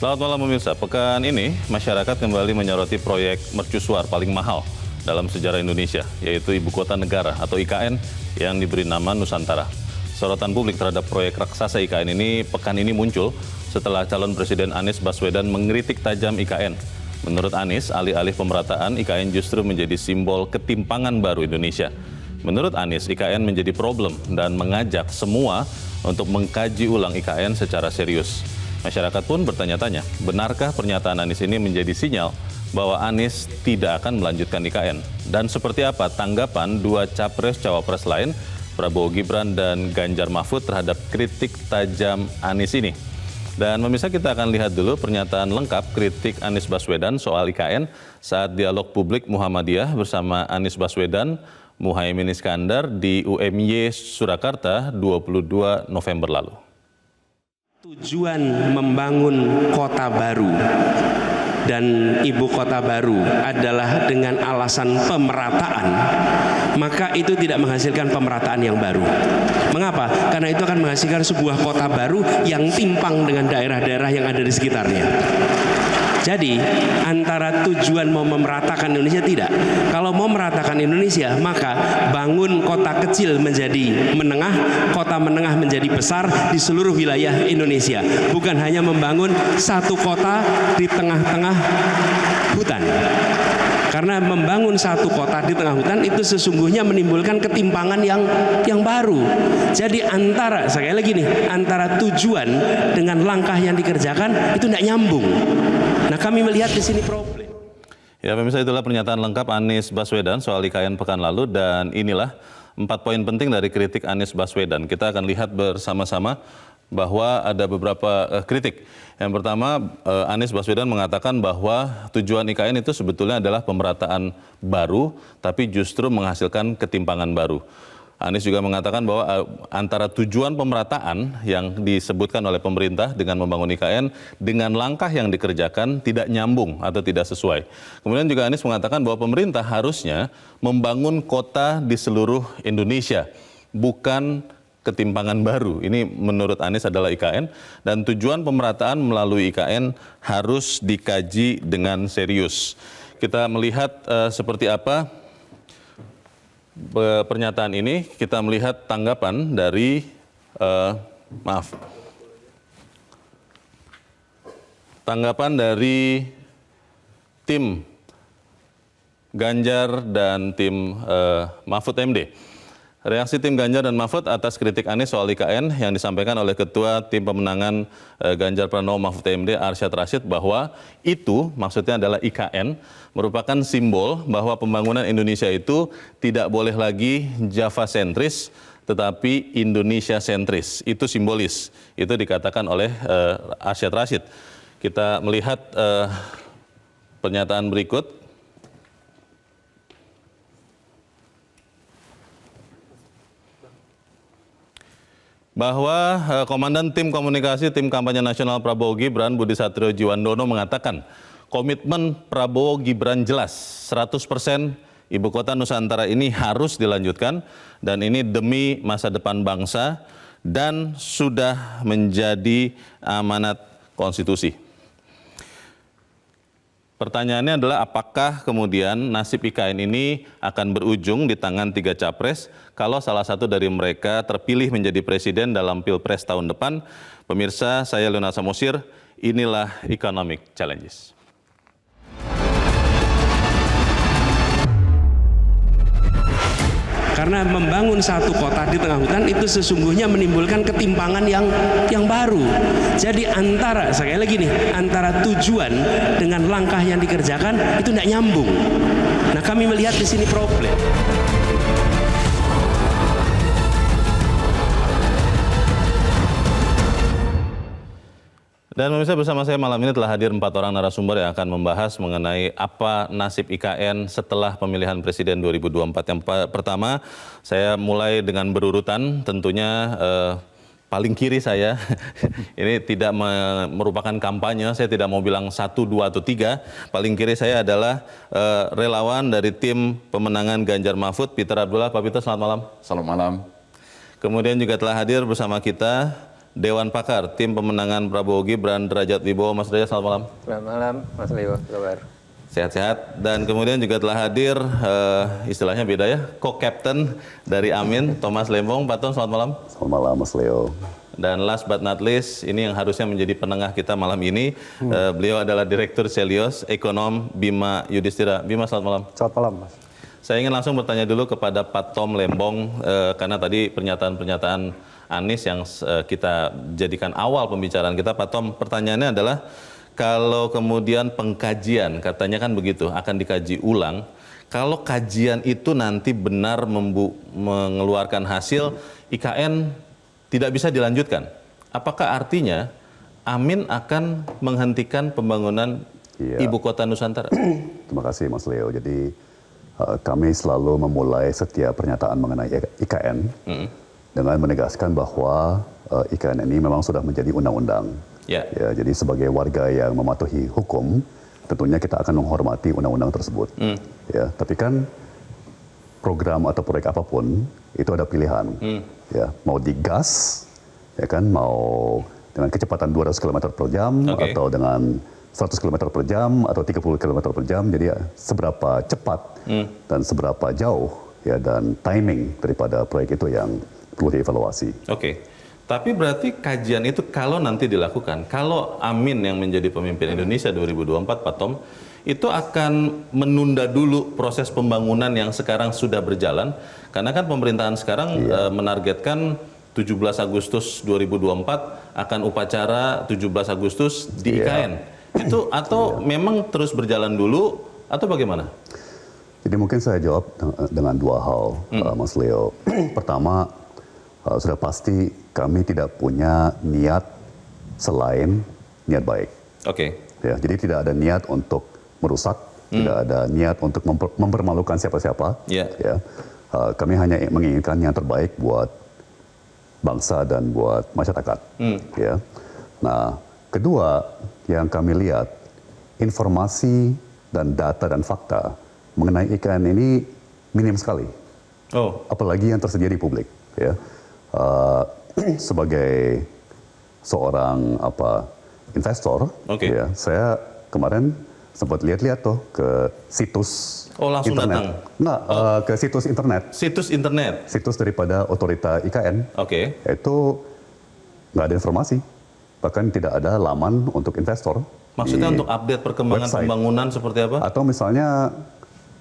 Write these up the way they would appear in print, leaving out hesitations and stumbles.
Selamat malam pemirsa. Pekan ini masyarakat kembali menyoroti proyek mercusuar paling mahal dalam sejarah Indonesia, yaitu Ibu Kota Negara atau IKN yang diberi nama Nusantara. Sorotan publik terhadap proyek raksasa IKN ini pekan ini muncul setelah calon Presiden Anies Baswedan mengkritik tajam IKN. Menurut Anies, alih-alih pemerataan, IKN justru menjadi simbol ketimpangan baru Indonesia. Menurut Anies, IKN menjadi problem dan mengajak semua untuk mengkaji ulang IKN secara serius. Masyarakat pun bertanya-tanya, benarkah pernyataan Anies ini menjadi sinyal bahwa Anies tidak akan melanjutkan IKN? Dan seperti apa tanggapan dua capres-cawapres lain, Prabowo Gibran dan Ganjar Mahfud terhadap kritik tajam Anies ini? Dan pemirsa, kita akan lihat dulu pernyataan lengkap kritik Anies Baswedan soal IKN saat dialog publik Muhammadiyah bersama Anies Baswedan, Muhaimin Iskandar di UMY Surakarta 22 November lalu. Tujuan membangun kota baru dan ibu kota baru adalah dengan alasan pemerataan, maka itu tidak menghasilkan pemerataan yang baru. Mengapa? Karena itu akan menghasilkan sebuah kota baru yang timpang dengan daerah-daerah yang ada di sekitarnya. Jadi antara tujuan mau memeratakan Indonesia tidak. Kalau mau meratakan Indonesia, maka bangun kota kecil menjadi menengah, kota menengah menjadi besar di seluruh wilayah Indonesia. Bukan hanya membangun satu kota di tengah-tengah hutan. Karena membangun satu kota di tengah hutan itu sesungguhnya menimbulkan ketimpangan yang baru. Jadi sekali lagi nih, antara tujuan dengan langkah yang dikerjakan itu tidak nyambung. Nah, kami melihat di sini problem. Ya pemirsa, itulah pernyataan lengkap Anies Baswedan soal IKN pekan lalu, dan inilah 4 poin penting dari kritik Anies Baswedan. Kita akan lihat bersama-sama bahwa ada beberapa kritik. Yang pertama, Anies Baswedan mengatakan bahwa tujuan IKN itu sebetulnya adalah pemerataan baru, tapi justru menghasilkan ketimpangan baru. Anies juga mengatakan bahwa antara tujuan pemerataan yang disebutkan oleh pemerintah dengan membangun IKN dengan langkah yang dikerjakan tidak nyambung atau tidak sesuai. Kemudian juga Anies mengatakan bahwa pemerintah harusnya membangun kota di seluruh Indonesia, bukan ketimpangan baru. Ini menurut Anies adalah IKN, dan tujuan pemerataan melalui IKN harus dikaji dengan serius. Kita melihat seperti apa pernyataan ini. Kita melihat tanggapan dari tanggapan dari tim Ganjar dan tim Mahfud MD. Reaksi tim Ganjar dan Mahfud atas kritik Anies soal IKN yang disampaikan oleh Ketua Tim Pemenangan Ganjar Pranowo Mahfud MD Arsyad Rashid, bahwa itu maksudnya adalah IKN merupakan simbol bahwa pembangunan Indonesia itu tidak boleh lagi Java sentris tetapi Indonesia sentris. Itu simbolis. Itu dikatakan oleh Arsyad Rashid. Kita melihat pernyataan berikut. Bahwa Komandan Tim Komunikasi Tim Kampanye Nasional Prabowo Gibran Budi Satrio Jiwandono mengatakan komitmen Prabowo Gibran jelas, 100% Ibu Kota Nusantara ini harus dilanjutkan, dan ini demi masa depan bangsa dan sudah menjadi amanat konstitusi. Pertanyaannya adalah apakah kemudian nasib IKN ini akan berujung di tangan 3 capres kalau salah satu dari mereka terpilih menjadi presiden dalam Pilpres tahun depan. Pemirsa, saya Leonard Samosir, inilah Economic Challenges. Karena membangun satu kota di tengah hutan itu sesungguhnya menimbulkan ketimpangan yang baru. Jadi sekali lagi nih, antara tujuan dengan langkah yang dikerjakan itu tidak nyambung. Nah, kami melihat di sini problem. Dan pemirsa, bersama saya malam ini telah hadir 4 orang narasumber yang akan membahas mengenai apa nasib IKN setelah pemilihan presiden 2024. Yang pertama, saya mulai dengan berurutan, tentunya paling kiri saya. Ini tidak merupakan kampanye, saya tidak mau bilang 1, 2, atau 3. Paling kiri saya adalah relawan dari tim pemenangan Ganjar Mahfud, Peter Abdullah. Pak Peter, selamat malam. Selamat malam. Kemudian juga telah hadir bersama kita Dewan Pakar Tim Pemenangan Prabowo Gibran Derajat Wibowo. Mas Derajat, selamat malam. Selamat malam, Mas Leo. Kabar? Sehat-sehat. Dan kemudian juga telah hadir, istilahnya beda ya, co-captain dari Amin, Thomas Lembong. Pak Tom, selamat malam. Selamat malam, Mas Leo. Dan last but not least, ini yang harusnya menjadi penengah kita malam ini. Beliau adalah Direktur Selios, Ekonom Bima Yudhistira. Bima, selamat malam. Selamat malam, Mas. Saya ingin langsung bertanya dulu kepada Pak Tom Lembong, karena tadi pernyataan-pernyataan Anies yang kita jadikan awal pembicaraan kita. Pak Tom, pertanyaannya adalah, kalau kemudian pengkajian, katanya kan begitu, akan dikaji ulang. Kalau kajian itu nanti benar mengeluarkan hasil, IKN tidak bisa dilanjutkan. Apakah artinya Amin akan menghentikan pembangunan Ibu Kota Nusantara? Terima kasih, Mas Leo. Jadi kami selalu memulai setiap pernyataan mengenai IKN dengan menegaskan bahwa IKN ini memang sudah menjadi undang-undang. Ya, jadi sebagai warga yang mematuhi hukum, tentunya kita akan menghormati undang-undang tersebut. Ya, tapi kan program atau proyek apapun itu ada pilihan. Ya, mau digas, ya kan, mau dengan kecepatan 200 km per jam atau dengan 100 km per jam atau 30 km per jam. Jadi ya, seberapa cepat dan seberapa jauh ya, dan timing daripada proyek itu yang perlu dievaluasi. Oke. Tapi berarti kajian itu kalau nanti dilakukan, kalau Amin yang menjadi pemimpin Indonesia 2024, Pak Tom, itu akan menunda dulu proses pembangunan yang sekarang sudah berjalan, karena kan pemerintahan sekarang menargetkan 17 Agustus 2024 akan upacara 17 Agustus di IKN. Itu atau memang terus berjalan dulu atau bagaimana? Jadi mungkin saya jawab dengan dua hal, Mas Leo. Pertama, sudah pasti kami tidak punya niat selain niat baik. Oke. Ya, jadi tidak ada niat untuk merusak, tidak ada niat untuk mempermalukan siapa-siapa. Ya, kami hanya menginginkan yang terbaik buat bangsa dan buat masyarakat. Ya. Nah, kedua yang kami lihat, informasi dan data dan fakta mengenai IKN ini minim sekali. Apalagi yang tersedia di publik. Ya. Sebagai seorang investor, ya, saya kemarin sempat lihat-lihat tuh ke situs langsung internet. Datang? Ke situs internet. Situs internet? Situs daripada otorita IKN. Itu nggak ada informasi. Bahkan tidak ada laman untuk investor. Maksudnya untuk update perkembangan website pembangunan seperti apa? Atau misalnya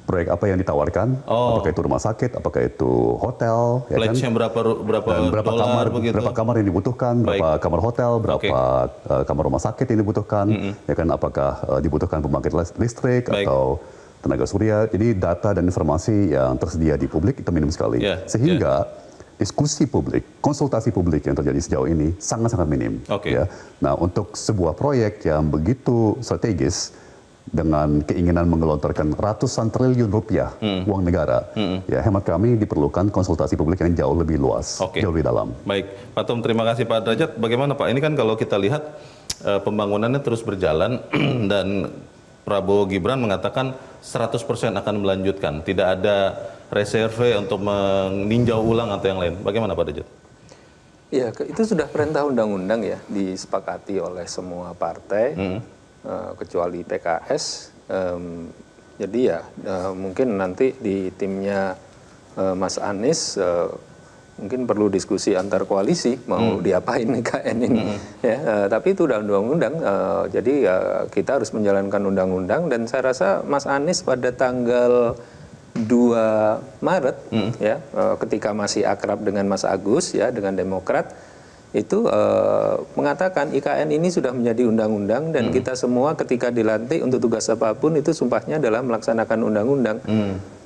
proyek apa yang ditawarkan, apakah itu rumah sakit, apakah itu hotel, ya kan? berapa kamar yang dibutuhkan, berapa kamar hotel, berapa kamar rumah sakit yang dibutuhkan, ya kan? Apakah dibutuhkan pembangkit listrik atau tenaga surya? Jadi data dan informasi yang tersedia di publik itu minim sekali, sehingga diskusi publik, konsultasi publik yang terjadi sejauh ini sangat-sangat minim. Ya. Nah, untuk sebuah proyek yang begitu strategis, dengan keinginan menggelontorkan ratusan triliun rupiah uang negara, ya hemat kami diperlukan konsultasi publik yang jauh lebih luas, jauh lebih dalam. Baik, Pak Tom, terima kasih Pak Derajat. Bagaimana Pak? Ini kan kalau kita lihat pembangunannya terus berjalan dan Prabowo Gibran mengatakan 100% akan melanjutkan, tidak ada reserve untuk meninjau ulang atau yang lain. Bagaimana Pak Derajat? Ya, itu sudah perintah undang-undang ya, disepakati oleh semua partai. Kecuali PKS, jadi ya mungkin nanti di timnya Mas Anies mungkin perlu diskusi antar koalisi mau diapain IKN ini. Tapi itu udah undang-undang, jadi kita harus menjalankan undang-undang, dan saya rasa Mas Anies pada tanggal 2 Maret ketika masih akrab dengan Mas Agus ya, dengan Demokrat, itu mengatakan IKN ini sudah menjadi undang-undang, dan kita semua ketika dilantik untuk tugas apapun itu sumpahnya adalah melaksanakan undang-undang.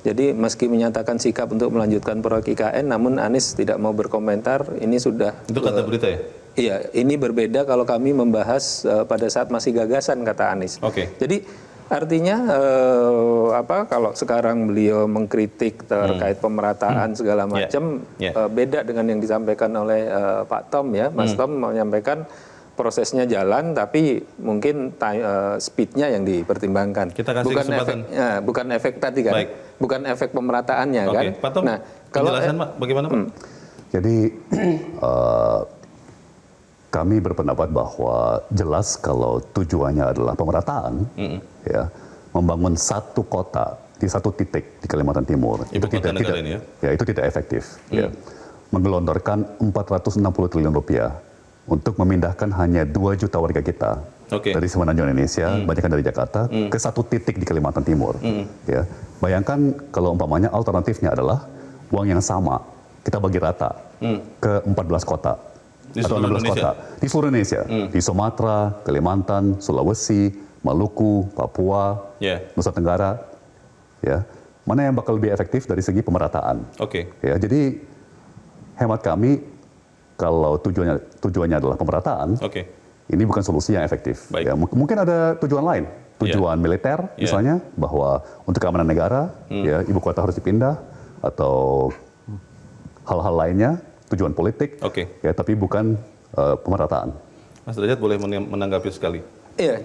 Jadi meski menyatakan sikap untuk melanjutkan proyek IKN, namun Anies tidak mau berkomentar. Ini sudah itu kata berita ya? Iya, ini berbeda kalau kami membahas pada saat masih gagasan, kata Anies. Jadi artinya kalau sekarang beliau mengkritik terkait pemerataan segala macam, beda dengan yang disampaikan oleh Pak Tom ya. Mas Tom menyampaikan prosesnya jalan, tapi mungkin speednya yang dipertimbangkan. Kita kasih kesempatan. Bukan efek tadi kan, bukan efek pemerataannya kan. Pak Tom, penjelasan Pak, bagaimana Pak? Jadi Kami berpendapat bahwa jelas kalau tujuannya adalah pemerataan, ya, membangun satu kota di satu titik di Kalimantan Timur Ibu kota negara ini ya? Itu tidak efektif. Ya. Menggelontorkan 460 triliun rupiah untuk memindahkan hanya 2 juta warga kita dari semenanjung Indonesia, banyakkan dari Jakarta, ke satu titik di Kalimantan Timur. Ya. Bayangkan kalau umpamanya alternatifnya adalah uang yang sama kita bagi rata ke 14 kota. Di atau 16 kota di seluruh Indonesia, di Sumatera, Kalimantan, Sulawesi, Maluku, Papua, Nusa Tenggara, ya, mana yang bakal lebih efektif dari segi pemerataan? Ya, jadi hemat kami kalau tujuannya adalah pemerataan, ini bukan solusi yang efektif. Ya, mungkin ada tujuan lain, tujuan militer misalnya, bahwa untuk keamanan negara, ya, ibu kota harus dipindah, atau hal-hal lainnya. Tujuan politik, ya, tapi bukan pemerataan. Mas Derajat boleh menanggapi sekali. Iya,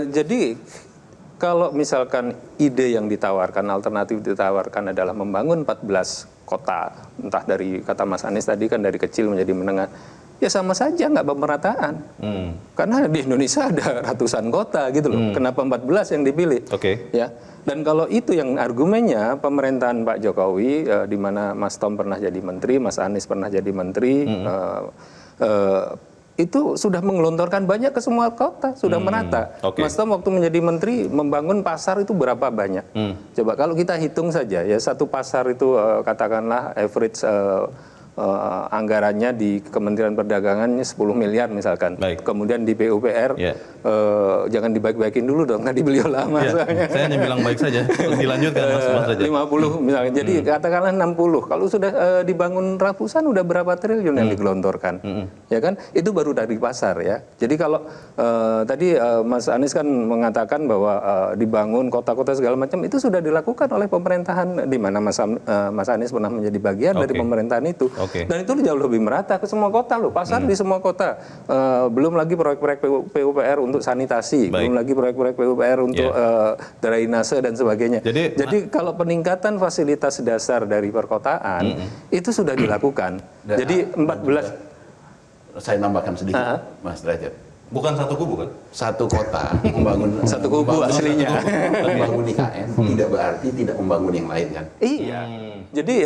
jadi kalau misalkan ide yang ditawarkan, alternatif ditawarkan adalah membangun 14 kota, entah dari kata Mas Anies tadi kan dari kecil menjadi menengah, ya sama saja nggak pemerataan. Karena di Indonesia ada ratusan kota gitu loh. Kenapa 14 yang dipilih? Ya. Dan kalau itu yang argumennya pemerintahan Pak Jokowi, di mana Mas Tom pernah jadi menteri, Mas Anies pernah jadi menteri, itu sudah menggelontorkan banyak ke semua kota, sudah merata. Mas Tom waktu menjadi menteri membangun pasar itu berapa banyak? Coba kalau kita hitung saja, ya satu pasar itu katakanlah average anggarannya di Kementerian Perdagangannya 10 miliar misalkan. Kemudian di PUPR jangan dibaik-baikin dulu dong, tadi beliau lama. Saya hanya bilang baik saja, dilanjutkan Mas Derajat. 50 misalnya, jadi katakanlah 60. Kalau sudah dibangun ratusan, udah berapa triliun yang digelontorkan, ya kan? Itu baru dari pasar ya. Jadi kalau tadi Mas Anies kan mengatakan bahwa dibangun kota-kota segala macam itu sudah dilakukan oleh pemerintahan di mana Mas Anies pernah menjadi bagian dari pemerintahan itu. Dan itu jauh lebih merata ke semua kota loh, pasar di semua kota. Belum lagi proyek-proyek PUPR untuk sanitasi, belum lagi proyek-proyek PUPR untuk drainase dan sebagainya. Jadi kalau peningkatan fasilitas dasar dari perkotaan itu sudah dilakukan. Jadi 14. Saya nambahkan sedikit, Mas Derajat. Bukan satu kubu kan? Satu kota membangun satu kubu aslinya. Membangun IKN tidak berarti tidak membangun yang lain kan? Iya. Jadi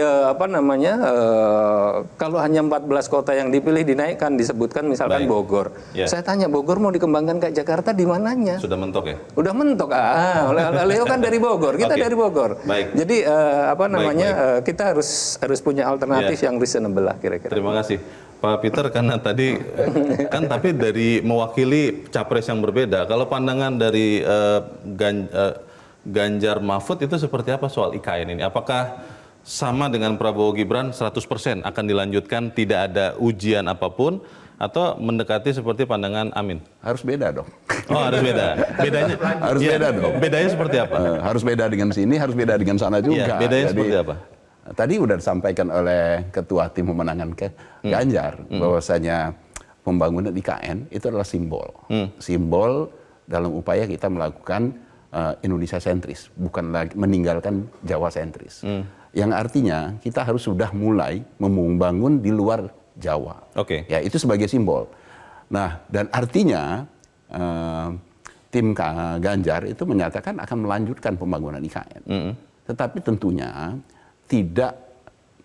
kalau hanya 14 kota yang dipilih dinaikkan, disebutkan misalkan Bogor. Saya tanya, Bogor mau dikembangkan kayak Jakarta di mananya? Sudah mentok ya? Udah mentok. Leo kan dari Bogor, kita dari Bogor. Jadi kita harus punya alternatif yang reasonable lah kira-kira. Terima kasih Pak Peter, karena tadi kan tapi dari mewakili capres yang berbeda. Kalau pandangan dari Ganjar Mahfud itu seperti apa soal IKN ini? Apakah sama dengan Prabowo Gibran 100% akan dilanjutkan, tidak ada ujian apapun, atau mendekati seperti pandangan Amin? Harus beda dong. Oh, harus beda. Bedanya harus beda dong. Bedanya seperti apa? Harus beda dengan sini, harus beda dengan sana juga. Bedanya seperti apa? Tadi sudah disampaikan oleh Ketua Tim Pemenangan Ganjar bahwasanya pembangunan IKN itu adalah simbol. Simbol dalam upaya kita melakukan Indonesia sentris, bukan lagi meninggalkan Jawa sentris. Yang artinya kita harus sudah mulai membangun di luar Jawa. Ya, itu sebagai simbol. Nah, dan artinya tim Ganjar itu menyatakan akan melanjutkan pembangunan IKN. Tetapi tentunya tidak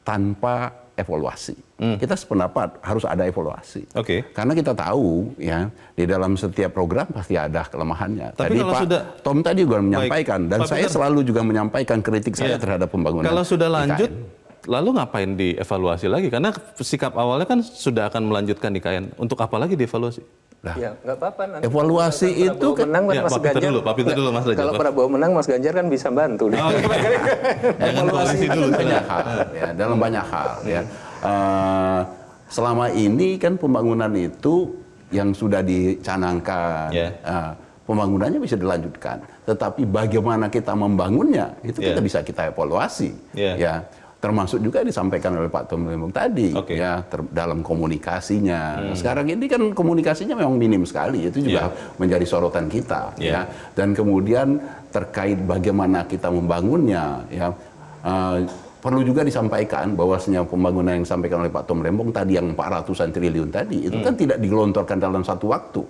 tanpa evaluasi. Kita sependapat harus ada evaluasi. Karena kita tahu ya di dalam setiap program pasti ada kelemahannya. Tapi tadi Pak Tom tadi juga menyampaikan dan saya selalu juga menyampaikan kritik saya terhadap pembangunan. Kalau sudah lanjut, IKN. lalu ngapain dievaluasi lagi? Karena sikap awalnya kan sudah akan melanjutkan IKN. Untuk apa lagi dievaluasi? Ya, nggak apa-apa. Evaluasi itu kan menang, Mas Ganjar. Pak Peter dulu, Mas Derajat. Kalau Prabowo menang, Mas Ganjar kan bisa bantu. Evaluasi itu banyak hal, ya, dalam banyak hal. Ya. Selama ini kan pembangunan itu yang sudah dicanangkan, pembangunannya bisa dilanjutkan. Tetapi bagaimana kita membangunnya itu kita bisa kita evaluasi. Ya. Termasuk juga disampaikan oleh Pak Tom Lembong tadi, ya dalam komunikasinya. Sekarang ini kan komunikasinya memang minim sekali, itu juga menjadi sorotan kita. Ya. Dan kemudian terkait bagaimana kita membangunnya, ya perlu juga disampaikan bahwasanya pembangunan yang disampaikan oleh Pak Tom Lembong tadi yang 400-an triliun tadi itu kan tidak digelontorkan dalam satu waktu.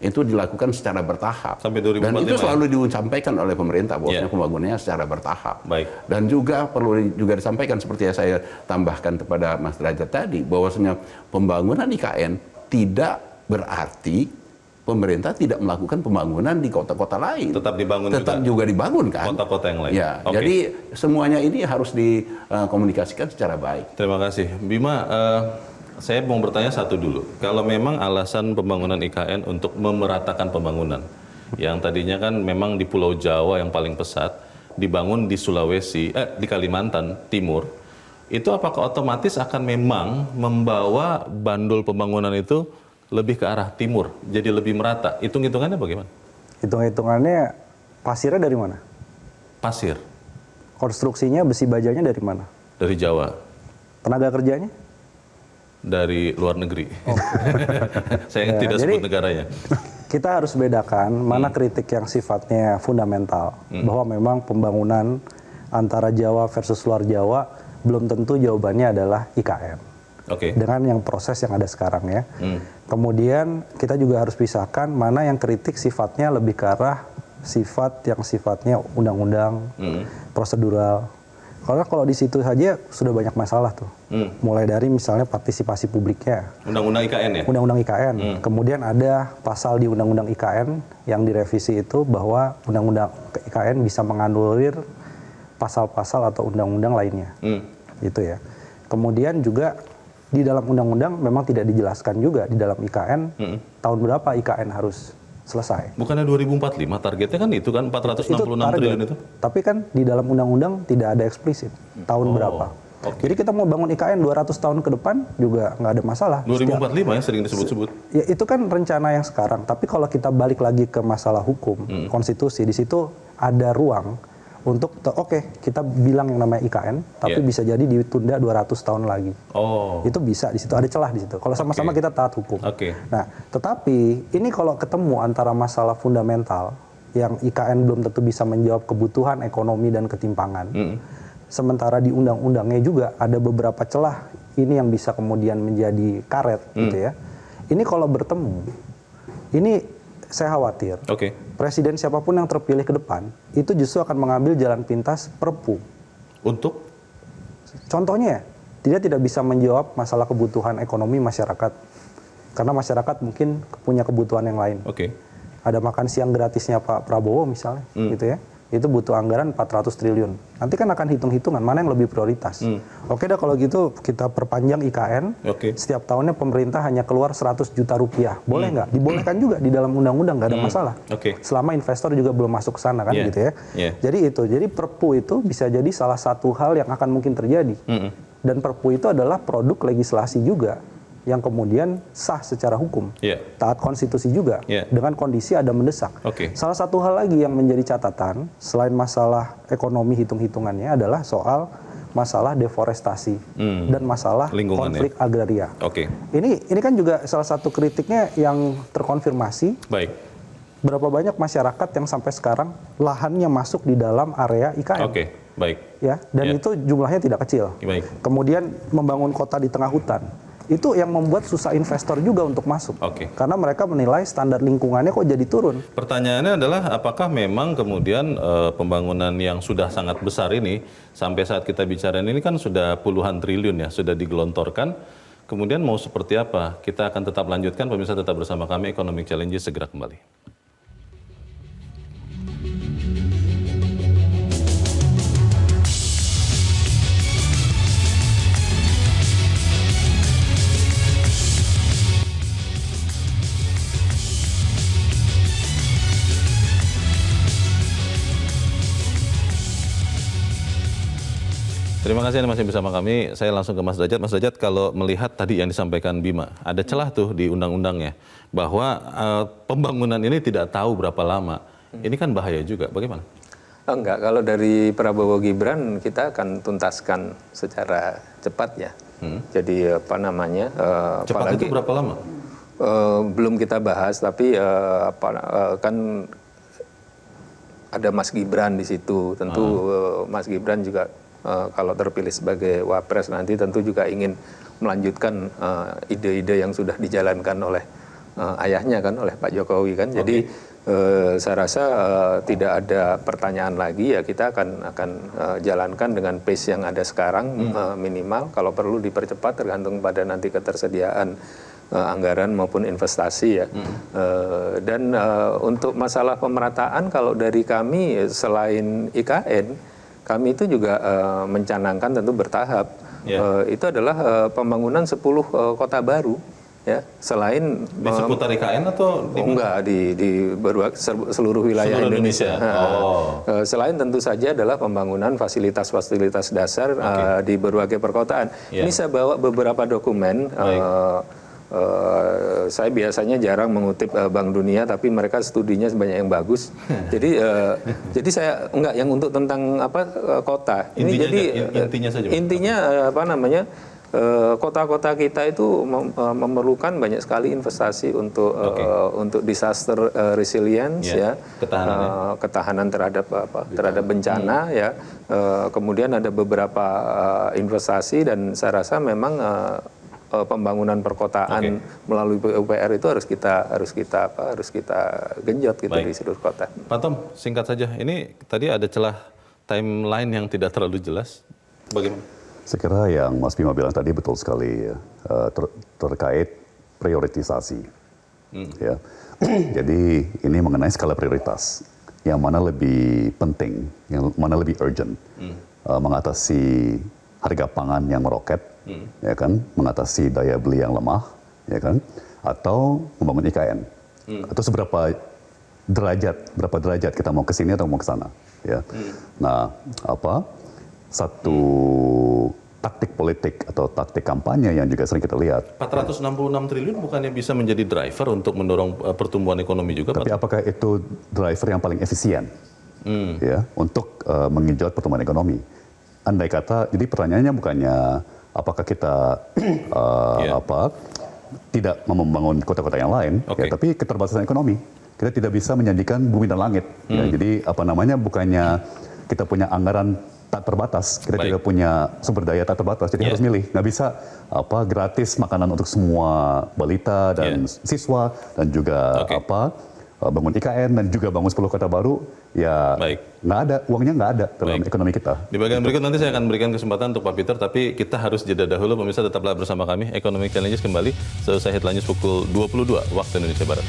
Itu dilakukan secara bertahap. Sampai 2045. Dan itu selalu disampaikan oleh pemerintah bahwasanya pembangunannya secara bertahap. Baik. Dan juga perlu juga disampaikan seperti yang saya tambahkan kepada Mas Derajat tadi bahwasanya pembangunan IKN tidak berarti pemerintah tidak melakukan pembangunan di kota-kota lain. Tetap dibangun juga dibangun kan. Kota-kota yang lain. Ya, Oke. jadi semuanya ini harus dikomunikasikan secara baik. Terima kasih. Bima, saya mau bertanya satu dulu. Kalau memang alasan pembangunan IKN untuk memeratakan pembangunan, yang tadinya kan memang di Pulau Jawa yang paling pesat, dibangun di Sulawesi, di Kalimantan Timur, itu apakah otomatis akan memang membawa bandul pembangunan itu lebih ke arah timur, jadi lebih merata? Hitung-hitungannya bagaimana? Hitung-hitungannya pasirnya dari mana? Pasir, Konstruksinya, besi bajanya dari mana? dari Jawa, Tenaga kerjanya? dari luar negeri. Saya tidak jadi- sebut negaranya. Kita harus bedakan mana kritik yang sifatnya fundamental, bahwa memang pembangunan antara Jawa versus luar Jawa belum tentu jawabannya adalah IKN. Oke. Dengan yang proses yang ada sekarang ya. Kemudian kita juga harus pisahkan mana yang kritik sifatnya lebih ke arah sifat yang sifatnya undang-undang, prosedural. Karena kalau di situ saja sudah banyak masalah tuh. Mulai dari misalnya partisipasi publiknya, Undang-undang IKN ya? Undang-Undang IKN. Kemudian ada pasal di Undang-Undang IKN yang direvisi itu bahwa Undang-Undang IKN bisa menganulir pasal-pasal atau undang-undang lainnya. Gitu ya. Kemudian juga di dalam undang-undang memang tidak dijelaskan juga di dalam IKN tahun berapa IKN harus selesai. Bukannya 2045 targetnya kan itu kan 466 target. triliun itu? Tapi kan di dalam undang-undang tidak ada eksplisit tahun berapa. oke. Jadi kita mau bangun IKN 200 tahun ke depan juga nggak ada masalah. 2045 ya sering disebut-sebut. Ya itu kan rencana yang sekarang. Tapi kalau kita balik lagi ke masalah hukum, konstitusi, di situ ada ruang untuk oke, kita bilang yang namanya IKN, tapi bisa jadi ditunda 200 tahun lagi. Oh. Itu bisa di situ, ada celah di situ. Kalau sama-sama kita taat hukum. Oke. Nah, tetapi ini kalau ketemu antara masalah fundamental yang IKN belum tentu bisa menjawab kebutuhan ekonomi dan ketimpangan. Sementara di undang-undangnya juga ada beberapa celah ini yang bisa kemudian menjadi karet gitu ya. Ini kalau bertemu, ini saya khawatir. Oke. Presiden siapapun yang terpilih ke depan itu justru akan mengambil jalan pintas Perpu. Untuk? Contohnya, dia tidak bisa menjawab masalah kebutuhan ekonomi masyarakat. Karena masyarakat mungkin punya kebutuhan yang lain. Oke. Ada makan siang gratisnya Pak Prabowo misalnya, gitu ya. Itu butuh anggaran 400 triliun. Nanti kan akan hitung-hitungan mana yang lebih prioritas. Oke dah kalau gitu kita perpanjang IKN. Oke. Setiap tahunnya pemerintah hanya keluar 100 juta rupiah. Boleh nggak? Dibolehkan juga di dalam undang-undang, nggak ada masalah. Oke. Selama investor juga belum masuk ke sana kan Yeah. gitu ya. Yeah. Jadi Perpu itu bisa jadi salah satu hal yang akan mungkin terjadi. Dan Perpu itu adalah produk legislasi juga yang kemudian sah secara hukum, Iya. taat konstitusi juga, Iya. dengan kondisi ada mendesak. Oke. Salah satu hal lagi yang menjadi catatan selain masalah ekonomi hitung-hitungannya adalah soal masalah deforestasi dan masalah Lingkungan, konflik agraria. Oke. Ini kan juga salah satu kritiknya yang terkonfirmasi. Baik. Berapa banyak masyarakat yang sampai sekarang lahannya masuk di dalam area IKN? Oke. Baik. Ya, dan Ya. itu jumlahnya tidak kecil. Baik. Kemudian membangun kota di tengah hutan. Itu yang membuat susah investor juga untuk masuk. Oke. Karena mereka menilai standar lingkungannya kok jadi turun. Pertanyaannya adalah apakah memang kemudian pembangunan yang sudah sangat besar ini sampai saat kita bicara ini kan sudah puluhan triliun ya sudah digelontorkan. Kemudian mau seperti apa? Kita akan tetap lanjutkan, pemirsa tetap bersama kami. Economic Challenges segera kembali. Terima kasih Anda masih bersama kami. Saya langsung ke Mas Derajat. Mas Derajat, kalau melihat tadi yang disampaikan Bima, ada celah tuh di undang-undangnya bahwa pembangunan ini tidak tahu berapa lama. Ini kan bahaya juga. Bagaimana? Enggak, kalau dari Prabowo Gibran kita akan tuntaskan secara cepat ya. Jadi apa namanya? Cepat itu berapa lama? Belum kita bahas, tapi kan ada Mas Gibran di situ. Tentu Mas Gibran juga kalau terpilih sebagai wapres nanti tentu juga ingin melanjutkan ide-ide yang sudah dijalankan oleh ayahnya kan, oleh Pak Jokowi kan. Jadi saya rasa tidak ada pertanyaan lagi, ya kita akan jalankan dengan pace yang ada sekarang, minimal. Kalau perlu dipercepat tergantung pada nanti ketersediaan anggaran maupun investasi ya. Dan untuk masalah pemerataan, kalau dari kami selain IKN, kami itu juga mencanangkan tentu bertahap. Itu adalah pembangunan 10 kota baru. Ya, selain di seputar IKN atau enggak di seluruh wilayah seluruh Indonesia. Selain tentu saja adalah pembangunan fasilitas-fasilitas dasar di berbagai perkotaan. Ini saya bawa beberapa dokumen. Saya biasanya jarang mengutip Bank Dunia, tapi mereka studinya banyak yang bagus. Jadi saya enggak yang untuk tentang kota. Intinya apa namanya? Kota-kota kita itu memerlukan banyak sekali investasi untuk disaster resilience, ketahanan terhadap bencana, ya. Kemudian ada beberapa investasi, dan saya rasa memang pembangunan perkotaan melalui PUPR itu harus kita genjot gitu di seluruh kota. Pak Tom, singkat saja, ini tadi ada celah timeline yang tidak terlalu jelas, bagaimana? Saya kira yang Mas Bima bilang tadi betul sekali ya, terkait prioritisasi. Ya. Jadi ini mengenai skala prioritas, yang mana lebih penting, yang mana lebih urgent, mengatasi harga pangan yang meroket, ya kan, mengatasi daya beli yang lemah, ya kan, atau membangun IKN, atau berapa derajat kita mau ke sini atau mau ke sana, ya. Nah, satu taktik politik atau taktik kampanye yang juga sering kita lihat. 466 triliun bukannya bisa menjadi driver untuk mendorong pertumbuhan ekonomi juga, tapi Pak? Apakah itu driver yang paling efisien ya untuk menggenjot pertumbuhan ekonomi? Andai kata, jadi pertanyaannya bukannya apakah kita tidak membangun kota-kota yang lain, ya, tapi keterbatasan ekonomi. Kita tidak bisa menjanjikan bumi dan langit. Ya, jadi bukannya kita punya anggaran tak terbatas, kita tidak punya sumber daya tak terbatas, jadi harus milih. Nggak bisa gratis makanan untuk semua balita dan siswa, dan juga bangun IKN dan juga bangun 10 kota baru, ya nggak ada, uangnya nggak ada dalam ekonomi kita. Di bagian berikut nanti saya akan berikan kesempatan untuk Pak Peter, tapi kita harus jeda dahulu. Pemirsa, tetaplah bersama kami. Economic Challenges kembali seusai headline news pukul 22 waktu Indonesia Barat.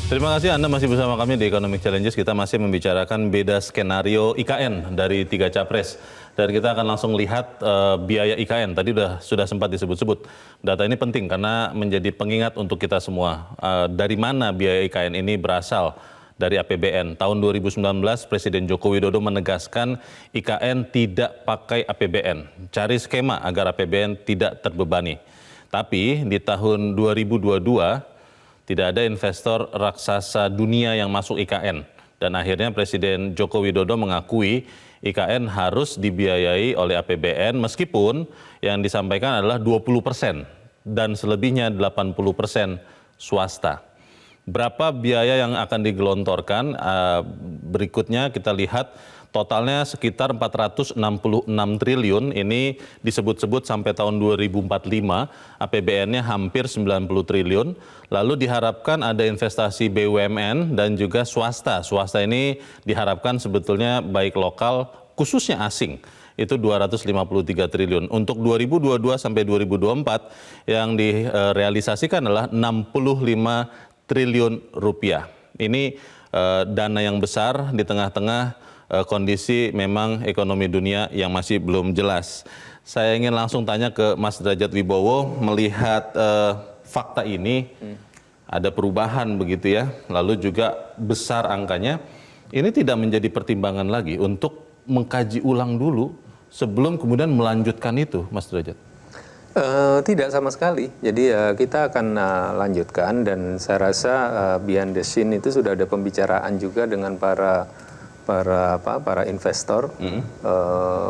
Terima kasih Anda masih bersama kami di Economic Challenges. Kita masih membicarakan beda skenario IKN dari 3 capres. Dan kita akan langsung lihat biaya IKN. Tadi sudah sempat disebut-sebut. Data ini penting karena menjadi pengingat untuk kita semua. Dari mana biaya IKN ini berasal? Dari APBN. Tahun 2019 Presiden Joko Widodo menegaskan IKN tidak pakai APBN. Cari skema agar APBN tidak terbebani. Tapi di tahun 2022 tidak ada investor raksasa dunia yang masuk IKN. Dan akhirnya Presiden Joko Widodo mengakui IKN harus dibiayai oleh APBN meskipun yang disampaikan adalah 20% dan selebihnya 80% swasta. Berapa biaya yang akan digelontorkan? Berikutnya kita lihat totalnya sekitar 466 triliun, ini disebut-sebut sampai tahun 2045 APBN-nya hampir 90 triliun. Lalu diharapkan ada investasi BUMN dan juga swasta. Swasta ini diharapkan sebetulnya baik lokal khususnya asing. Itu 253 triliun. Untuk 2022 sampai 2024 yang direalisasikan adalah 65 triliun rupiah. Ini dana yang besar di tengah-tengah kondisi memang ekonomi dunia yang masih belum jelas. Saya ingin langsung tanya ke Mas Derajat Wibowo, melihat fakta ini, ada perubahan begitu ya, lalu juga besar angkanya, ini tidak menjadi pertimbangan lagi untuk mengkaji ulang dulu sebelum kemudian melanjutkan itu, Mas Derajat? Tidak sama sekali. Jadi kita akan lanjutkan, dan saya rasa behind the scene itu sudah ada pembicaraan juga dengan para investor.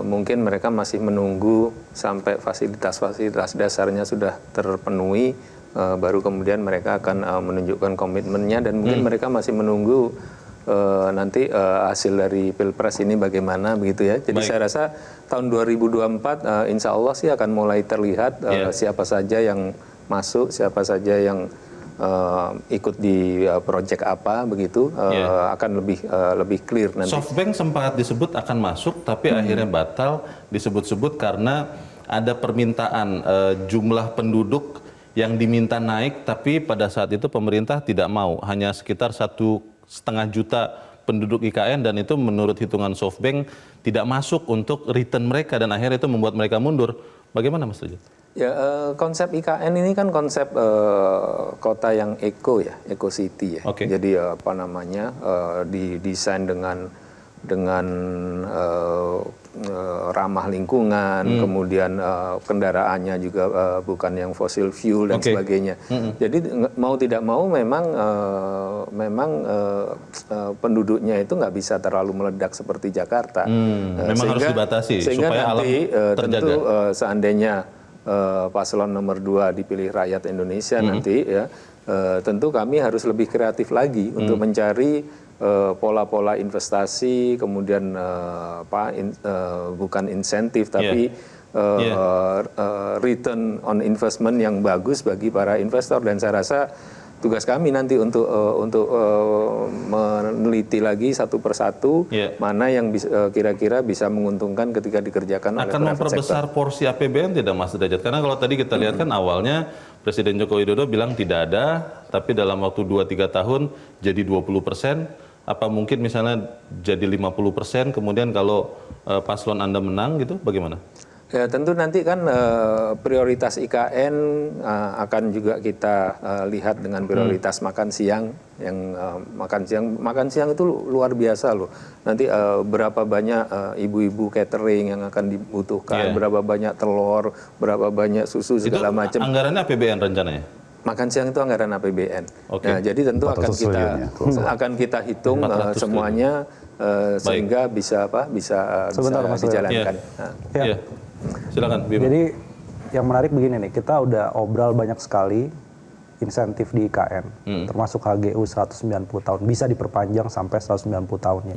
Mungkin mereka masih menunggu sampai fasilitas-fasilitas dasarnya sudah terpenuhi, baru kemudian mereka akan menunjukkan komitmennya, dan mungkin mereka masih menunggu nanti hasil dari Pilpres ini bagaimana begitu ya. Jadi saya rasa tahun 2024 insya Allah sih akan mulai terlihat siapa saja yang masuk, siapa saja yang ikut di proyek apa begitu, akan lebih clear nanti. SoftBank sempat disebut akan masuk, tapi akhirnya batal disebut-sebut karena ada permintaan jumlah penduduk yang diminta naik, tapi pada saat itu pemerintah tidak mau, hanya sekitar 1,5 juta penduduk IKN, dan itu menurut hitungan SoftBank tidak masuk untuk return mereka, dan akhirnya itu membuat mereka mundur. Bagaimana Mas Derajat? Ya, konsep IKN ini kan konsep kota yang eco ya, eco city ya. Okay. Jadi apa namanya, didesain dengan ramah lingkungan, kemudian kendaraannya juga bukan yang fossil fuel dan sebagainya. Jadi mau tidak mau memang penduduknya itu nggak bisa terlalu meledak seperti Jakarta. Memang harus dibatasi supaya alam terjaga. Tentu seandainya paslon nomor 2 dipilih rakyat Indonesia nanti ya, tentu kami harus lebih kreatif lagi untuk mencari pola-pola investasi, kemudian bukan insentif tapi return on investment yang bagus bagi para investor. Dan saya rasa tugas kami nanti untuk meneliti lagi satu persatu mana yang kira-kira bisa menguntungkan ketika dikerjakan oleh private sector. Akan memperbesar porsi APBN tidak Mas Derajat? Karena kalau tadi kita lihat kan awalnya Presiden Joko Widodo bilang tidak ada, tapi dalam waktu 2-3 tahun jadi 20%. Apa mungkin misalnya jadi 50%, kemudian kalau paslon Anda menang gitu, bagaimana? Ya tentu nanti kan prioritas IKN akan juga kita lihat dengan prioritas makan siang. Yang makan siang itu luar biasa loh. Nanti berapa banyak ibu-ibu catering yang akan dibutuhkan, berapa banyak telur, berapa banyak susu segala macam. Anggarannya APBN rencananya? Makan siang itu anggaran APBN. Nah, jadi tentu akan kita hitung semuanya sehingga bisa dijalankan. Ya. Silakan, Bima. Jadi yang menarik begini nih, kita udah obrol banyak sekali insentif di IKN, termasuk HGU 190 tahun, bisa diperpanjang sampai 190 tahunnya.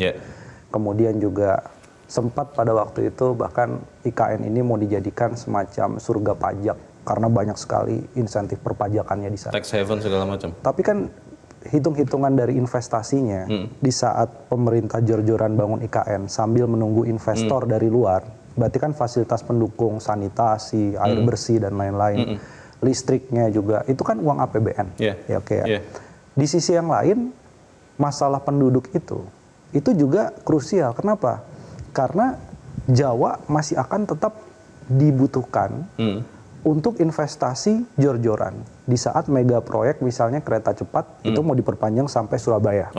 Kemudian juga sempat pada waktu itu bahkan IKN ini mau dijadikan semacam surga pajak karena banyak sekali insentif perpajakannya di sana. Tax haven segala macam. Tapi kan hitung-hitungan dari investasinya di saat pemerintah jor-joran bangun IKN sambil menunggu investor dari luar, berarti kan fasilitas pendukung, sanitasi, air bersih dan lain-lain, listriknya juga, itu kan uang APBN. Di sisi yang lain, masalah penduduk itu juga krusial. Kenapa? Karena Jawa masih akan tetap dibutuhkan untuk investasi jor-joran. Di saat mega proyek misalnya kereta cepat itu mau diperpanjang sampai Surabaya.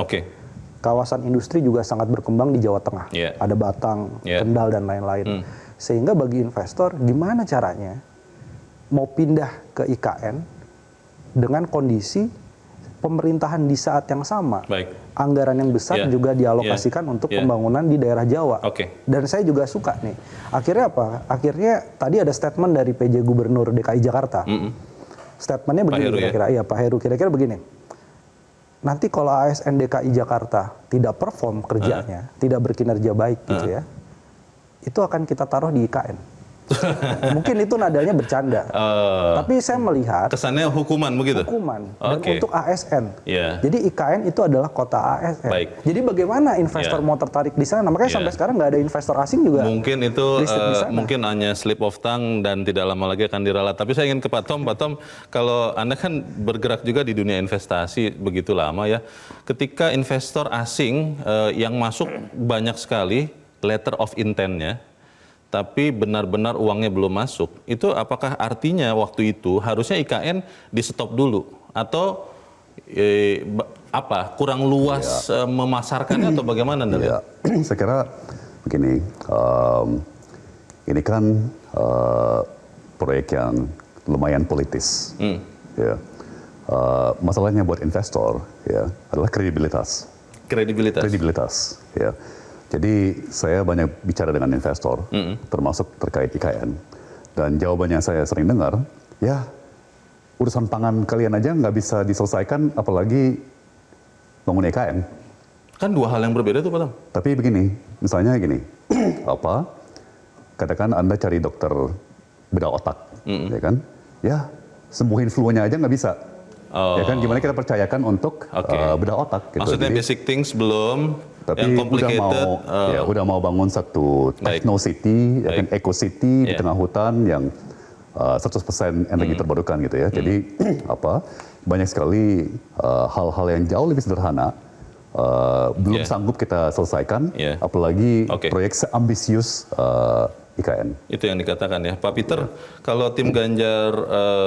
Kawasan industri juga sangat berkembang di Jawa Tengah. Ada Batang, Kendal dan lain-lain. Sehingga bagi investor gimana caranya mau pindah ke IKN dengan kondisi pemerintahan di saat yang sama. Anggaran yang besar juga dialokasikan untuk pembangunan di daerah Jawa. Dan saya juga suka nih. Akhirnya apa? Akhirnya tadi ada statement dari PJ Gubernur DKI Jakarta. Statementnya begini kira-kira. Iya, Pak Heru kira-kira begini. Nanti kalau ASN DKI Jakarta tidak perform kerjanya, tidak berkinerja baik gitu ya, itu akan kita taruh di IKN. Mungkin itu nadanya bercanda. Tapi saya melihat Kesannya hukuman begitu? hukuman dan Oke. untuk ASN. Iya. Jadi IKN itu adalah kota ASN. Baik. Jadi bagaimana investor Iya. mau tertarik di sana? Makanya Iya. sampai sekarang nggak ada investor asing juga. Mungkin itu Listrik di sana. mungkin hanya slip of tongue dan tidak lama lagi akan diralat. Tapi saya ingin ke Pak Tom. Pak Tom, kalau Anda kan bergerak juga di dunia investasi begitu lama ya. Ketika investor asing yang masuk banyak sekali letter of intent-nya, tapi benar-benar uangnya belum masuk, itu apakah artinya waktu itu harusnya IKN di stop dulu atau kurang luas memasarkannya atau bagaimana Anda lihat? Ya, saya kira begini, ini kan proyek yang lumayan politis. Ya. Masalahnya buat investor ya adalah kredibilitas. Kredibilitas. Ya. Jadi saya banyak bicara dengan investor, termasuk terkait IKN, dan jawabannya saya sering dengar, ya urusan pangan kalian aja nggak bisa diselesaikan, apalagi bangun IKN. Kan dua hal yang berbeda tuh Pak Tom. Tapi begini, misalnya gini, katakan Anda cari dokter bedah otak, ya kan? Ya sembuhin flu-nya aja nggak bisa. Ya kan, gimana kita percayakan untuk bedah otak? Gitu. Maksudnya Jadi, basic things belum, tapi yang complicated. udah mau bangun satu techno city, ya kan, eco city di tengah hutan yang 100% energi terbarukan gitu ya. Jadi banyak sekali hal-hal yang jauh lebih sederhana belum sanggup kita selesaikan, apalagi proyek seambisius IKN. Itu yang dikatakan ya. Pak Peter, kalau tim Ganjar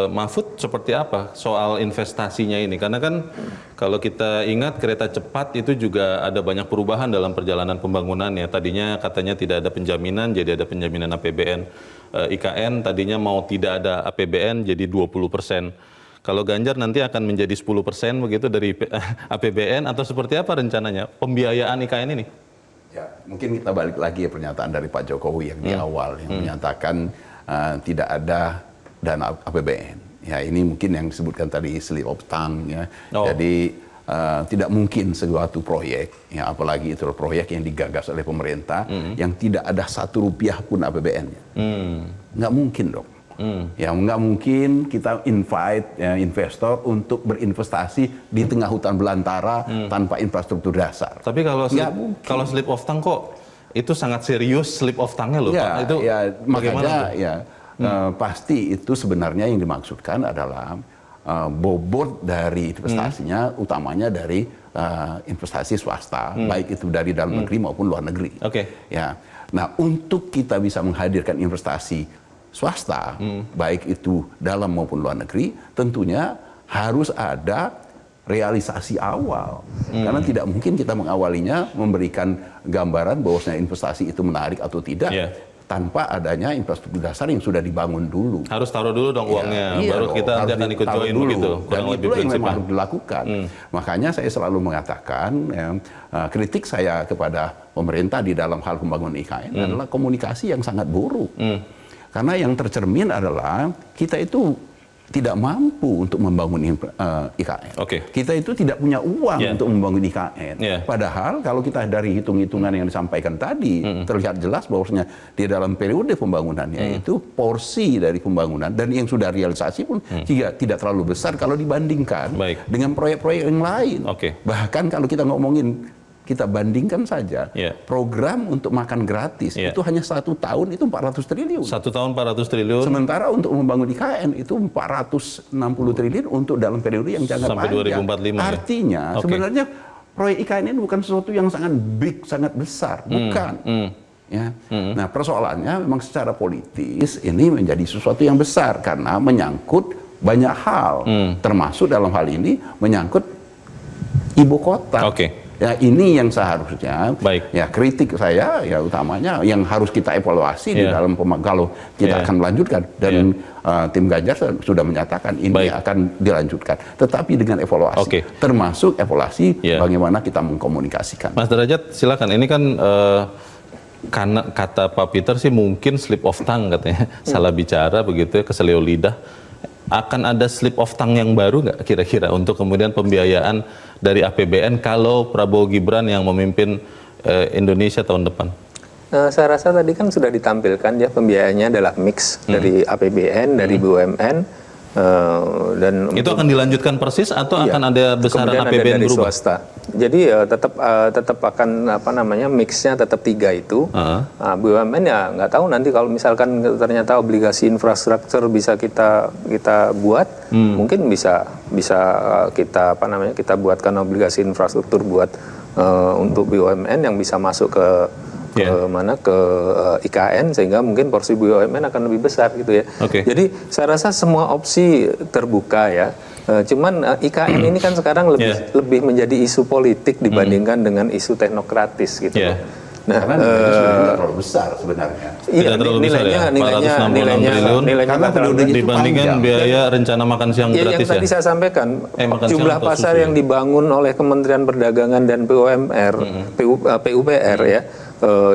Mahfud seperti apa soal investasinya ini? Karena kan kalau kita ingat kereta cepat itu juga ada banyak perubahan dalam perjalanan pembangunannya. Tadinya katanya tidak ada penjaminan, jadi ada penjaminan APBN. IKN tadinya mau tidak ada APBN, jadi 20%. Kalau Ganjar nanti akan menjadi 10% begitu dari APBN atau seperti apa rencananya pembiayaan IKN ini? Ya, mungkin kita balik lagi ya pernyataan dari Pak Jokowi yang di awal yang menyatakan tidak ada dana APBN. Ya, ini mungkin yang disebutkan tadi slip of tongue ya. Jadi tidak mungkin sesuatu proyek, ya apalagi itu proyek yang digagas oleh pemerintah yang tidak ada 1 rupiah pun APBN-nya. Nggak mungkin dong. Ya nggak mungkin kita invite investor untuk berinvestasi di tengah hutan belantara tanpa infrastruktur dasar. Tapi kalau slip of tongue kok itu sangat serius slip of tongue-nya loh ya, Pak. Itu ya, bagaimana makanya tuh? ya pasti itu sebenarnya yang dimaksudkan adalah bobot dari investasinya utamanya dari investasi swasta, baik itu dari dalam negeri maupun luar negeri. Ya, nah untuk kita bisa menghadirkan investasi swasta, baik itu dalam maupun luar negeri, tentunya harus ada realisasi awal. Karena tidak mungkin kita mengawalinya memberikan gambaran bahwasanya investasi itu menarik atau tidak, tanpa adanya infrastruktur dasar yang sudah dibangun dulu. Harus taruh dulu dong uangnya, baru kita nanti akan ikut join begitu. Dan itulah yang memang harus dilakukan. Makanya saya selalu mengatakan, kritik saya kepada pemerintah di dalam hal pembangunan IKN adalah komunikasi yang sangat buruk. Karena yang tercermin adalah kita itu tidak mampu untuk membangun IKN. Kita itu tidak punya uang untuk membangun IKN. Padahal kalau kita dari hitung-hitungan yang disampaikan tadi, terlihat jelas bahwasanya di dalam periode pembangunannya itu porsi dari pembangunan dan yang sudah realisasi pun juga tidak terlalu besar kalau dibandingkan dengan proyek-proyek yang lain. Bahkan kalau kita ngomongin, kita bandingkan saja program untuk makan gratis itu hanya 1 tahun itu 400 triliun. 1 tahun 400 triliun. Sementara untuk membangun IKN itu 460 triliun untuk dalam periode yang jangka sampai panjang. 2045. Artinya sebenarnya proyek IKN ini bukan sesuatu yang sangat big, sangat besar, bukan. Ya. Nah persoalannya memang secara politis ini menjadi sesuatu yang besar karena menyangkut banyak hal, termasuk dalam hal ini menyangkut ibu kota. Ya ini yang seharusnya ya kritik saya ya utamanya yang harus kita evaluasi di dalam kalau kita akan melanjutkan dan tim Ganjar sudah menyatakan ini akan dilanjutkan tetapi dengan evaluasi termasuk evaluasi bagaimana kita mengkomunikasikan. Mas Derajat silakan, ini kan karena kata Pak Peter sih mungkin slip of tongue katanya, salah bicara begitu ya, keselio lidah. Akan ada slip of tongue yang baru nggak kira-kira untuk kemudian pembiayaan dari APBN kalau Prabowo Gibran yang memimpin Indonesia tahun depan? Saya rasa tadi kan sudah ditampilkan ya, pembiayaannya adalah mix dari APBN, dari BUMN, dan Itu akan dilanjutkan persis atau iya, akan ada besaran kemudian ada APBN dari berubah? swasta. Jadi tetap akan mixnya tetap 3 itu. BUMN ya nggak tahu nanti kalau misalkan ternyata obligasi infrastruktur bisa kita buat, mungkin bisa kita kita buatkan obligasi infrastruktur buat untuk BUMN yang bisa masuk ke IKN, sehingga mungkin porsi BUMN akan lebih besar gitu ya. Jadi saya rasa semua opsi terbuka ya. Cuman IKN ini kan sekarang lebih menjadi isu politik dibandingkan dengan isu teknokratis gitu. Nah, karena nilainya sebenarnya tidak terlalu besar sebenarnya. Iya, Tidak terlalu besar ya, 466 triliun nilainya dibandingkan biaya rencana makan siang yang gratis tadi saya sampaikan, jumlah pasar yang dibangun oleh Kementerian Perdagangan dan PUPR ya,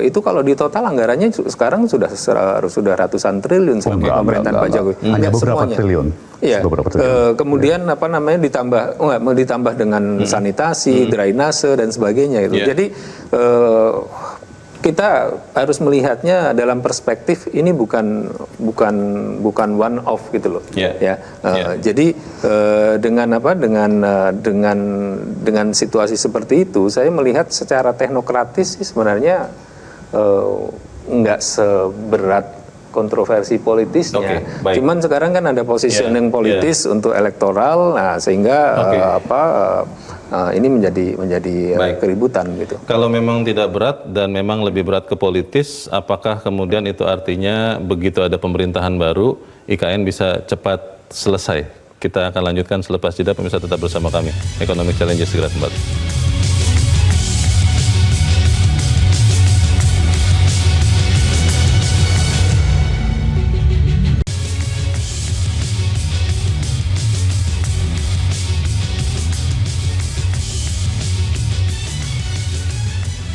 itu kalau di total anggarannya sekarang sudah ratusan triliun selama pemerintahan Pak Jokowi. Hanya beberapa semuanya. triliun. Iya. Kemudian ditambah dengan sanitasi, drainase dan sebagainya itu. Jadi kita harus melihatnya dalam perspektif ini bukan one off gitu loh. Jadi dengan situasi seperti itu, saya melihat secara teknokratis sih sebenarnya nggak seberat kontroversi politisnya. Cuman sekarang kan ada positioning politis untuk elektoral, nah sehingga ini menjadi keributan gitu. Kalau memang tidak berat dan memang lebih berat ke politis, apakah kemudian itu artinya begitu ada pemerintahan baru, IKN bisa cepat selesai? Kita akan lanjutkan selepas jeda, pemirsa tetap bersama kami. Economic Challenge segera kembali.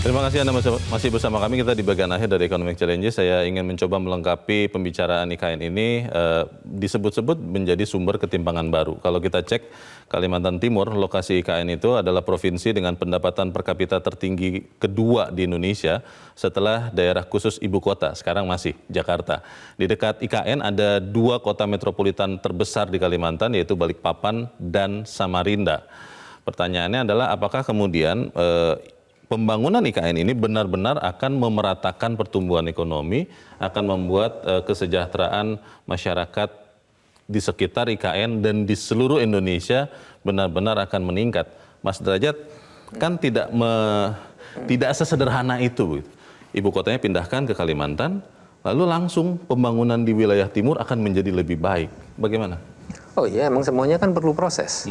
Terima kasih Anda masih bersama kami. Kita di bagian akhir dari Economic Challenge. Saya ingin mencoba melengkapi pembicaraan IKN ini, disebut-sebut menjadi sumber ketimpangan baru. Kalau kita cek Kalimantan Timur, lokasi IKN itu adalah provinsi dengan pendapatan per kapita tertinggi kedua di Indonesia setelah daerah khusus ibu kota, sekarang masih Jakarta. Di dekat IKN ada 2 kota metropolitan terbesar di Kalimantan, yaitu Balikpapan dan Samarinda. Pertanyaannya adalah apakah kemudian pembangunan IKN ini benar-benar akan memeratakan pertumbuhan ekonomi, akan membuat kesejahteraan masyarakat di sekitar IKN dan di seluruh Indonesia benar-benar akan meningkat. Mas Derajat, kan tidak sesederhana itu. Ibu kotanya pindahkan ke Kalimantan, lalu langsung pembangunan di wilayah timur akan menjadi lebih baik. Bagaimana? Oh iya, emang semuanya kan perlu proses.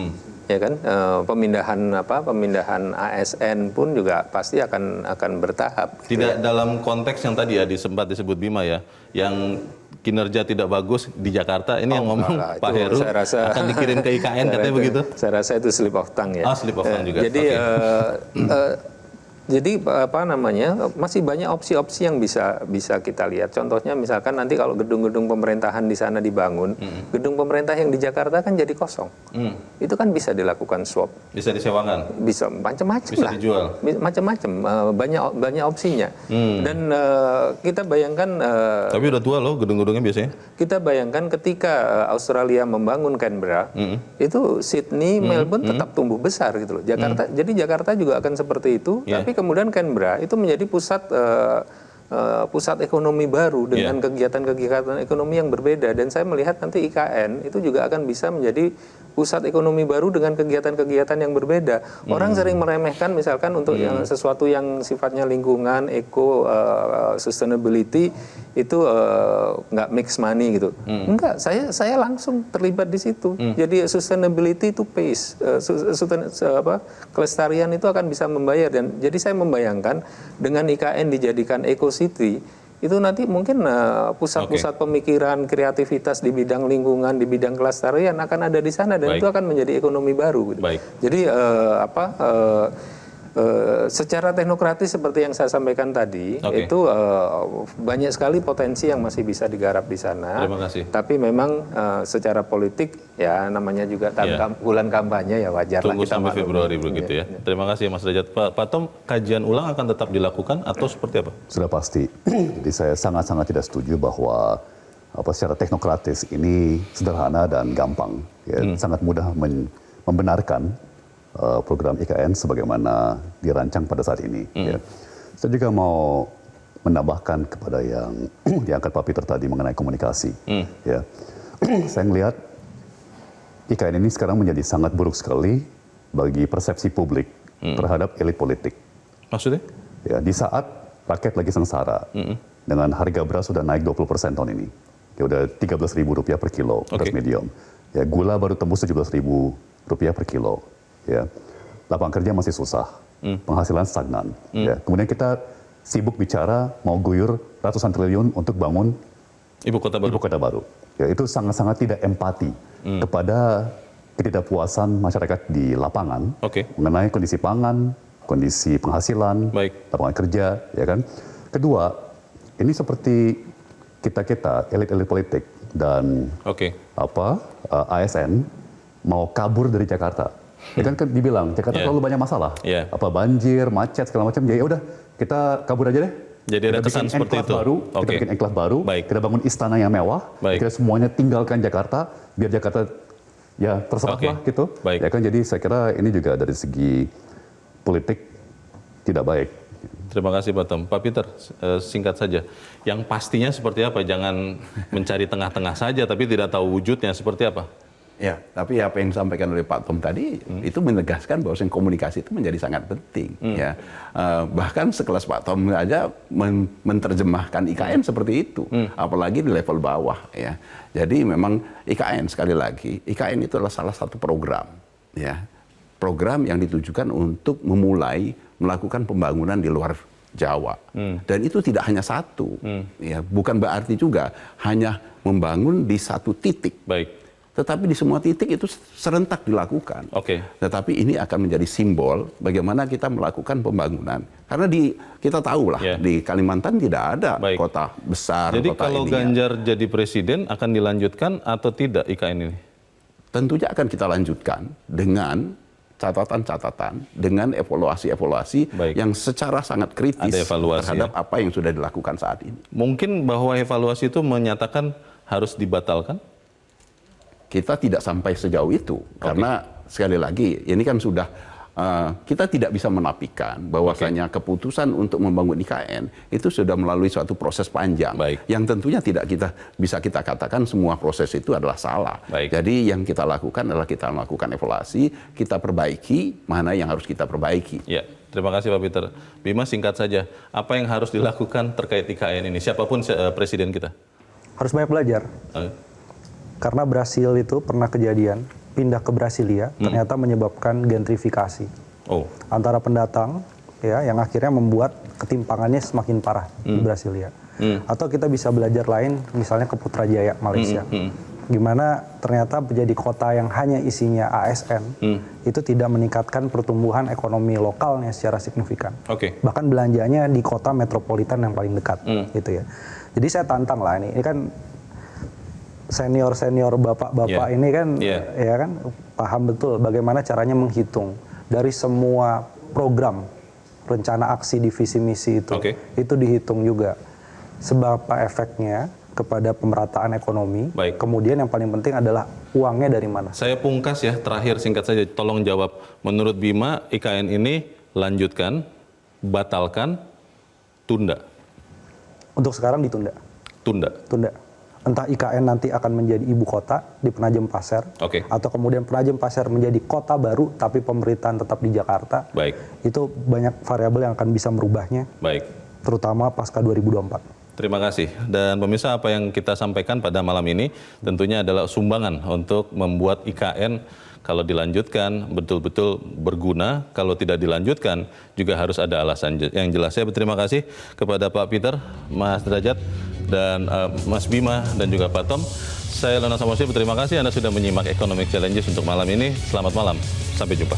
Ya kan, pemindahan ASN pun juga pasti akan bertahap. Tidak dalam konteks yang tadi ya sempat disebut Bima ya, yang kinerja tidak bagus di Jakarta, ini yang ngomong Pak Heru akan dikirim ke IKN, katanya begitu? Saya rasa itu slip of tongue ya. Slip of tongue juga. Jadi jadi masih banyak opsi-opsi yang bisa kita lihat. Contohnya misalkan nanti kalau gedung-gedung pemerintahan di sana dibangun, gedung pemerintah yang di Jakarta kan jadi kosong. Itu kan bisa dilakukan swap. Bisa disewakan. Bisa macam-macam lah. Bisa dijual. Macam-macam, banyak opsinya. Dan kita bayangkan. Tapi udah tua loh gedung-gedungnya biasanya. Kita bayangkan ketika Australia membangun Canberra, itu Sydney, Melbourne tetap tumbuh besar gitu loh. Jakarta, jadi Jakarta juga akan seperti itu. Tapi kemudian Canberra itu menjadi pusat ekonomi baru dengan kegiatan-kegiatan ekonomi yang berbeda, dan saya melihat nanti IKN itu juga akan bisa menjadi pusat ekonomi baru dengan kegiatan-kegiatan yang berbeda. Orang sering meremehkan misalkan untuk sesuatu yang sifatnya lingkungan, sustainability itu nggak mix money gitu. Enggak, saya langsung terlibat di situ. Jadi sustainability itu pace, kelestarian itu akan bisa membayar, dan jadi saya membayangkan dengan IKN dijadikan eco city, itu nanti mungkin pusat-pusat pemikiran, kreativitas di bidang lingkungan, di bidang kelestarian akan ada di sana, dan itu akan menjadi ekonomi baru. Gitu. Jadi Secara teknokratis seperti yang saya sampaikan tadi, itu banyak sekali potensi yang masih bisa digarap di sana. Terima kasih. Tapi memang secara politik ya namanya juga bulan kampanye ya wajar lah Tunggu kita sampai maklumi. Februari begitu ya. Terima kasih Mas Derajat. Pak Tom, kajian ulang akan tetap dilakukan atau seperti apa? Sudah pasti. Jadi saya sangat-sangat tidak setuju bahwa secara teknokratis ini sederhana dan gampang. Ya, sangat mudah membenarkan program IKN sebagaimana dirancang pada saat ini. Ya. Saya juga mau menambahkan kepada yang diangkat Pak Peter tadi mengenai komunikasi. Ya. Saya melihat IKN ini sekarang menjadi sangat buruk sekali bagi persepsi publik terhadap elit politik. Maksudnya? Ya, di saat rakyat lagi sengsara dengan harga beras sudah naik 20% tahun ini. Ya udah Rp13.000 per kilo beras medium. Ya, gula baru tembus Rp17.000 per kilo. Ya, lapangan kerja masih susah, penghasilan stagnan. Ya, kemudian kita sibuk bicara mau guyur ratusan triliun untuk bangun Ibu kota baru. Ya, itu sangat-sangat tidak empati kepada ketidakpuasan masyarakat di lapangan mengenai kondisi pangan, kondisi penghasilan, lapangan kerja, ya kan. Kedua, ini seperti kita elit-elit politik dan ASN mau kabur dari Jakarta. Ya kan dibilang Jakarta terlalu banyak masalah, apa banjir, macet segala macam. Ya udah kita kabur aja deh. Jadi ada kesan seperti itu. Kita bikin enklave baru, kita bangun istana yang mewah, kita semuanya tinggalkan Jakarta, biar Jakarta ya terserah lah gitu. Ya kan, jadi saya kira ini juga dari segi politik tidak baik. Terima kasih Pak Tom. Pak Peter, singkat saja. Yang pastinya seperti apa? Jangan mencari tengah-tengah saja, tapi tidak tahu wujudnya seperti apa. Ya, tapi apa yang disampaikan oleh Pak Tom tadi itu menegaskan bahwa komunikasi itu menjadi sangat penting. Ya, bahkan sekelas Pak Tom aja menerjemahkan IKN seperti itu, apalagi di level bawah. Ya, jadi memang IKN sekali lagi, IKN itu adalah salah satu program, ya, program yang ditujukan untuk memulai melakukan pembangunan di luar Jawa. Dan itu tidak hanya satu, ya, bukan berarti juga hanya membangun di satu titik. Tetapi di semua titik itu serentak dilakukan. Tetapi ini akan menjadi simbol bagaimana kita melakukan pembangunan. Karena kita tahu lah di Kalimantan tidak ada kota besar. Jadi kota kalau Ganjar jadi presiden akan dilanjutkan atau tidak IKN ini? Tentunya akan kita lanjutkan dengan catatan-catatan, dengan evaluasi-evaluasi yang secara sangat kritis terhadap apa yang sudah dilakukan saat ini. Mungkin bahwa evaluasi itu menyatakan harus dibatalkan? Kita tidak sampai sejauh itu, karena sekali lagi ini kan sudah kita tidak bisa menafikan bahwasanya keputusan untuk membangun IKN itu sudah melalui suatu proses panjang, yang tentunya tidak bisa kita katakan semua proses itu adalah salah. Jadi yang kita lakukan adalah kita melakukan evaluasi, kita perbaiki mana yang harus kita perbaiki. Ya, terima kasih Pak Peter. Bima, singkat saja, apa yang harus dilakukan terkait IKN ini? Siapapun presiden kita harus banyak belajar. Karena Brasil itu pernah kejadian pindah ke Brasilia ternyata menyebabkan gentrifikasi antara pendatang, ya, yang akhirnya membuat ketimpangannya semakin parah di Brasilia. Atau kita bisa belajar lain, misalnya ke Putrajaya Malaysia, gimana ternyata menjadi kota yang hanya isinya ASN itu tidak meningkatkan pertumbuhan ekonomi lokalnya secara signifikan. Bahkan belanjanya di kota metropolitan yang paling dekat, gitu ya. Jadi saya tantang lah ini kan senior bapak-bapak ini kan, ya kan paham betul bagaimana caranya menghitung dari semua program rencana aksi divisi misi itu dihitung juga seberapa efeknya kepada pemerataan ekonomi. Kemudian yang paling penting adalah uangnya dari mana. Saya pungkas ya, terakhir singkat saja, tolong jawab. Menurut Bima, IKN ini lanjutkan, batalkan, tunda? Untuk sekarang ditunda. Tunda. Entah IKN nanti akan menjadi ibu kota di Penajem Pasir, atau kemudian Penajem Pasir menjadi kota baru tapi pemerintahan tetap di Jakarta. Itu banyak variabel yang akan bisa merubahnya, terutama pasca 2024. Terima kasih. Dan pemirsa, apa yang kita sampaikan pada malam ini tentunya adalah sumbangan untuk membuat IKN kalau dilanjutkan betul-betul berguna, kalau tidak dilanjutkan juga harus ada alasan yang jelas. Saya berterima kasih kepada Pak Peter, Mas Derajat, dan Mas Bima, dan juga Pak Tom. Saya Leonard Samosir, berterima kasih Anda sudah menyimak Economic Challenges untuk malam ini. Selamat malam, sampai jumpa.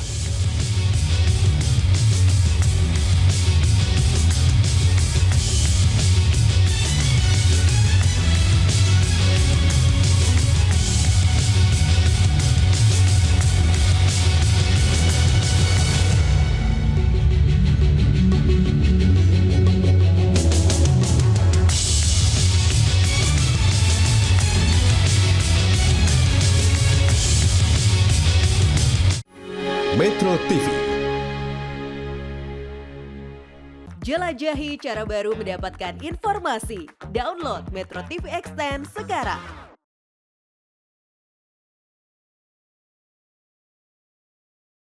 Metro TV. Jelajahi cara baru mendapatkan informasi. Download Metro TV Extend sekarang.